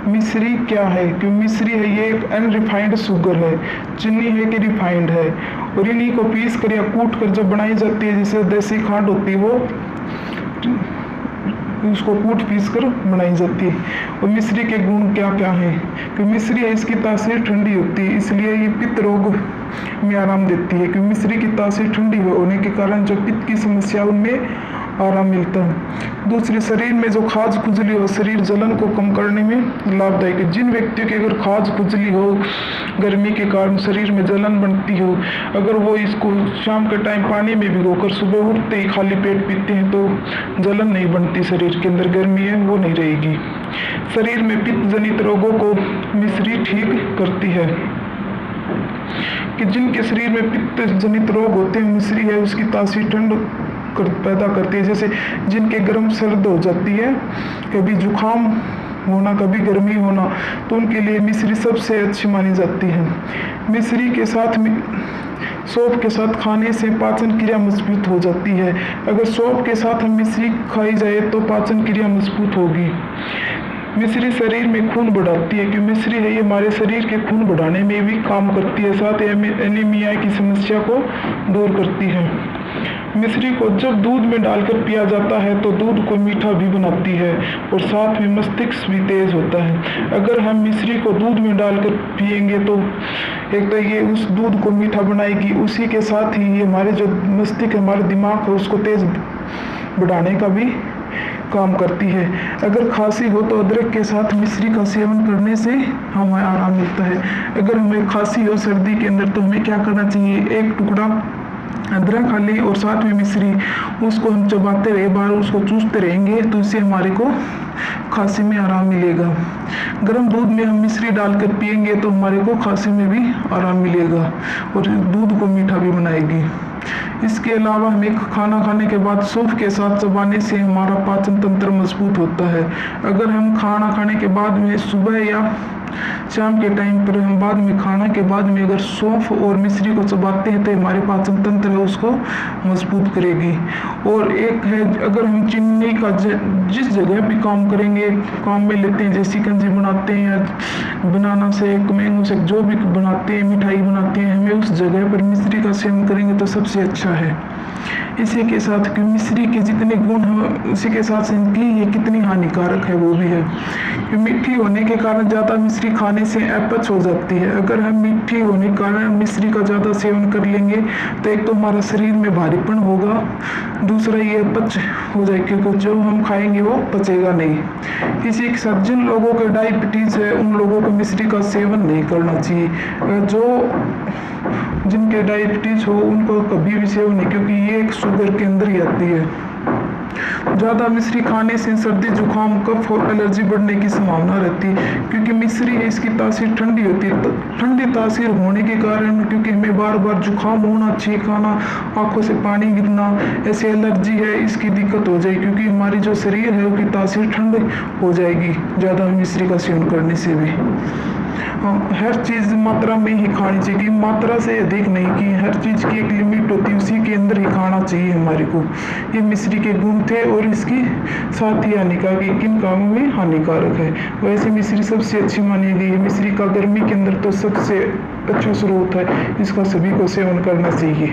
मिश्री क्या है? कि मिश्री है ये एक अनरिफाइंड शुगर है। चीनी है कि रिफाइंड है, और इन्हीं को पीस कर या कूट कर जब बनाई जाती है, जैसे देसी खांड होती है वो उसको कूट पीस कर बनाई जाती है। और मिश्री के गुण क्या क्या हैं? कि मिश्री है इसकी तासीर ठंडी होती है, इसलिए ये पित्त रोग में आराम देती है। कि मिश्री की तासीर ठंडी होने के कारण जो पित्त की समस्या उनमें आराम मिलता है। दूसरी, शरीर में जो खाज खुजली हो, शरीर जलन को कम करने में लाभदायक है। जिन व्यक्तियों की अगर खाज खुजली हो, गर्मी के कारण शरीर में जलन बनती हो, अगर वो इसको शाम के टाइम पानी में भिगोकर सुबह उठते ही खाली पेट पीते हैं तो जलन नहीं बनती, शरीर के अंदर गर्मी है वो नहीं रहेगी। शरीर में पित्त जनित रोगों को मिश्री ठीक करती है। कि जिनके शरीर में पित्त जनित रोग होते हैं, मिश्री है उसकी तासीर ठंड पैदा करती है। जैसे जिनके गर्म सर्द हो जाती है, कभी जुकाम होना, कभी गर्मी होना, तो उनके लिए मिश्री सबसे अच्छी मानी जाती है। मिश्री के साथ सौंफ के साथ खाने से पाचन क्रिया मजबूत हो जाती है। अगर सौंफ के साथ हम मिश्री खाई जाए तो पाचन क्रिया मजबूत होगी। मिश्री शरीर में खून बढ़ाती है। कि मिश्री है ये हमारे शरीर के खून बढ़ाने में भी काम करती है, साथ एनीमिया की समस्या को दूर करती है। मिश्री को जब दूध में डालकर पिया जाता है तो दूध को मीठा भी बनाती है, और साथ में मस्तिष्क भी तेज होता है। अगर हम मिश्री को दूध में डालकर पिएंगे तो एक तो ये उस दूध को मीठा बनाएगी, उसी के साथ ही ये हमारे जो मस्तिष्क है, हमारे दिमाग है, उसको तेज बढ़ाने का भी काम करती है। अगर खांसी हो तो अदरक के साथ मिश्री का सेवन करने से हमें आराम मिलता है। अगर हमें खांसी हो सर्दी के अंदर तो हमें क्या करना चाहिए? एक टुकड़ा अदरक खा लें और साथ में मिश्री, उसको हम चबाते रहे, बार उसको चूसते रहेंगे तो इससे हमारे को खांसी में आराम मिलेगा। गर्म दूध में हम मिश्री डालकर पिएंगे तो हमारे को खांसी में भी आराम मिलेगा और दूध को मीठा भी बनाएगी। इसके अलावा हमें खाना खाने के बाद सौंफ के साथ चबाने से हमारा पाचन तंत्र मजबूत होता है। अगर हम खाना खाने के बाद में सुबह या शाम के टाइम पर हम बाद में खाना के बाद में अगर सौंफ और मिश्री को चबाते हैं तो हमारे पाचन तंत्र है उसको मजबूत करेगी। और एक है, अगर हम चीनी का जिस जगह भी काम करेंगे, काम में लेते हैं, जैसे शिकंजी बनाते हैं या बनाना शेक, मैंगो शेक, जो भी बनाते हैं, मिठाई बनाते हैं, हमें उस जगह पर मिश्री का सेवन करेंगे तो सबसे अच्छा है। इसी के साथ कि मिश्री के जितने गुण हैं उसी के साथ इनकी ये कितनी हानिकारक है वो भी है। कि मीठी होने के कारण ज़्यादा मिश्री खाने से अपच हो जाती है। अगर हम मीठी होने के कारण मिश्री का ज़्यादा सेवन कर लेंगे तो एक तो हमारा शरीर में भारीपन होगा, दूसरा ये अपच हो जाएगा क्योंकि जो हम खाएंगे वो पचेगा नहीं। इसी के साथ जिन लोगों के डायबिटीज़ है उन लोगों को मिश्री का सेवन नहीं करना चाहिए। जिनके डायबिटीज़ हो उनको कभी भी सेवन नहीं, क्योंकि ये एक शुगर के अंदर ही आती है। ज़्यादा मिश्री खाने से सर्दी जुकाम कफ और एलर्जी बढ़ने की संभावना रहती है। क्योंकि मिश्री है इसकी तासीर ठंडी होती है, ठंडी तासीर होने के कारण क्योंकि हमें बार बार जुकाम होना, छींकना, आंखों से पानी गिरना, ऐसे एलर्जी है इसकी दिक्कत हो जाएगी। क्योंकि हमारी जो शरीर है उसकी तासीर ठंड हो जाएगी ज़्यादा मिश्री का सेवन करने से भी। हर चीज़ मात्रा में ही खानी चाहिए, मात्रा से अधिक नहीं। कि हर चीज़ की एक लिमिट होती है, उसी के अंदर ही खाना चाहिए हमारे को। ये मिश्री के गुण थे और इसकी साथ ही हानिकारक, किन कामों में हानिकारक है। वैसे मिश्री सबसे अच्छी मानी गई है। मिश्री का गर्मी के अंदर तो सबसे अच्छा स्रोत है, इसका सभी को सेवन करना चाहिए।